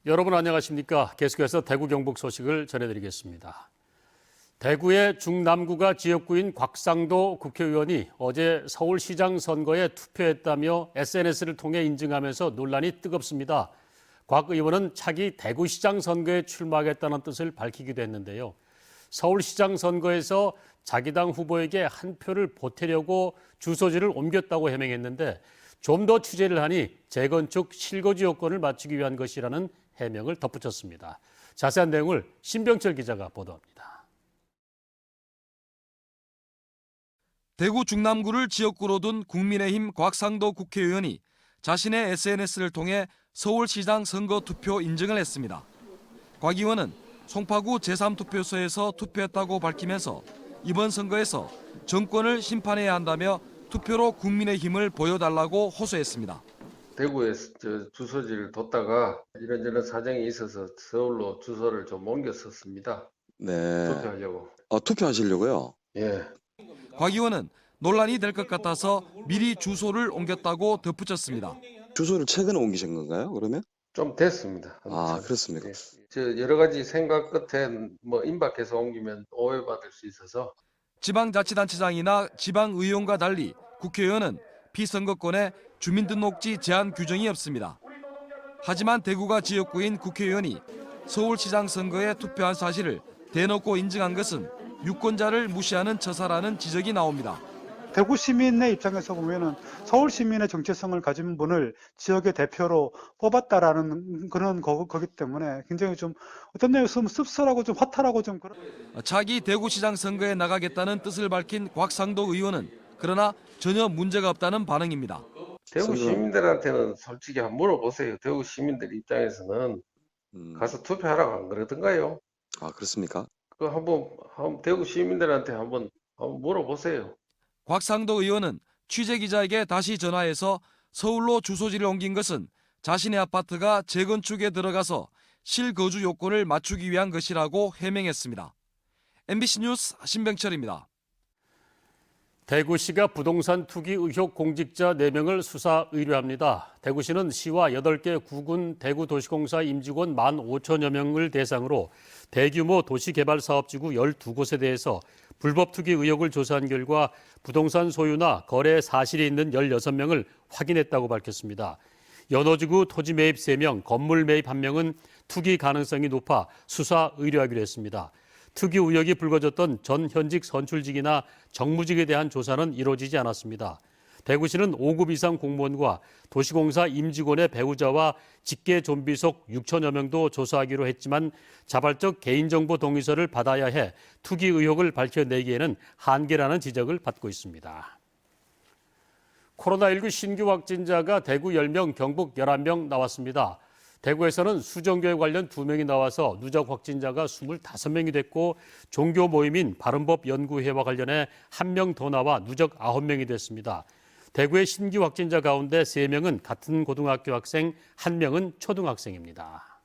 여러분 안녕하십니까? 계속해서 대구 경북 소식을 전해드리겠습니다. 대구의 중남구가 지역구인 곽상도 국회의원이 어제 서울시장 선거에 투표했다며 SNS를 통해 인증하면서 논란이 뜨겁습니다. 곽 의원은 차기 대구시장 선거에 출마하겠다는 뜻을 밝히기도 했는데요. 서울시장 선거에서 자기 당 후보에게 한 표를 보태려고 주소지를 옮겼다고 해명했는데 좀 더 취재를 하니 재건축 실거주 요건을 맞추기 위한 것이라는 해명을 덧붙였습니다. 자세한 내용을 신병철 기자가 보도합니다. 대구 중남구를 지역구로 둔 국민의힘 곽상도 국회의원이 자신의 SNS를 통해 서울시장 선거 투표 인증을 했습니다. 곽 의원은 송파구 제3투표소에서 투표했다고 밝히면서 이번 선거에서 정권을 심판해야 한다며 투표로 국민의힘을 보여달라고 호소했습니다. 대구에 주소지를 뒀다가 이런저런 사정이 있어서 서울로 주소를 좀 옮겼었습니다. 네. 투표하려고. 투표하시려고요? 예. 곽 의원은 논란이 될 것 같아서 미리 주소를 옮겼다고 덧붙였습니다. 주소를 최근에 옮기신 건가요, 그러면? 좀 됐습니다. 아, 그렇습니까? 예. 여러 가지 생각 끝에 임박해서 옮기면 오해받을 수 있어서. 지방자치단체장이나 지방의원과 달리 국회의원은 피선거권에 주민등록지 제한 규정이 없습니다. 하지만 대구가 지역구인 국회의원이 서울시장 선거에 투표한 사실을 대놓고 인증한 것은 유권자를 무시하는 처사라는 지적이 나옵니다. 대구 시민의 입장에서 보면은 서울 시민의 정체성을 가진 분을 지역의 대표로 뽑았다라는 그런 거기 때문에 굉장히 좀 어떤 면에서 씁쓸하고 좀 화탈하고 좀 그런. 차기 대구시장 선거에 나가겠다는 뜻을 밝힌 곽상도 의원은 그러나 전혀 문제가 없다는 반응입니다. 대구 시민들한테는 솔직히 한번 물어보세요. 대구 시민들 입장에서는 가서 투표하라고 안 그러던가요? 아, 그렇습니까? 그 한번 대구 시민들한테 한번 물어보세요. 곽상도 의원은 취재기자에게 다시 전화해서 서울로 주소지를 옮긴 것은 자신의 아파트가 재건축에 들어가서 실거주 요건을 맞추기 위한 것이라고 해명했습니다. MBC 뉴스 신병철입니다. 대구시가 부동산 투기 의혹 공직자 4명을 수사 의뢰합니다. 대구시는 시와 8개 구군 대구도시공사 임직원 15,000여 명을 대상으로 대규모 도시개발사업지구 12곳에 대해서 불법 투기 의혹을 조사한 결과 부동산 소유나 거래 사실이 있는 16명을 확인했다고 밝혔습니다. 연호지구 토지 매입 3명, 건물 매입 1명은 투기 가능성이 높아 수사 의뢰하기로 했습니다. 투기 의혹이 불거졌던 전 현직 선출직이나 정무직에 대한 조사는 이루어지지 않았습니다. 대구시는 5급 이상 공무원과 도시공사 임직원의 배우자와 직계 좀비속 6천여 명도 조사하기로 했지만 자발적 개인정보 동의서를 받아야 해 투기 의혹을 밝혀내기에는 한계라는 지적을 받고 있습니다. 코로나19 신규 확진자가 대구 10명, 경북 11명 나왔습니다. 대구에서는 수정교회 관련 2명이 나와서 누적 확진자가 25명이 됐고 종교 모임인 바른법 연구회와 관련해 1명 더 나와 누적 9명이 됐습니다. 대구의 신규 확진자 가운데 3명은 같은 고등학교 학생, 1명은 초등학생입니다.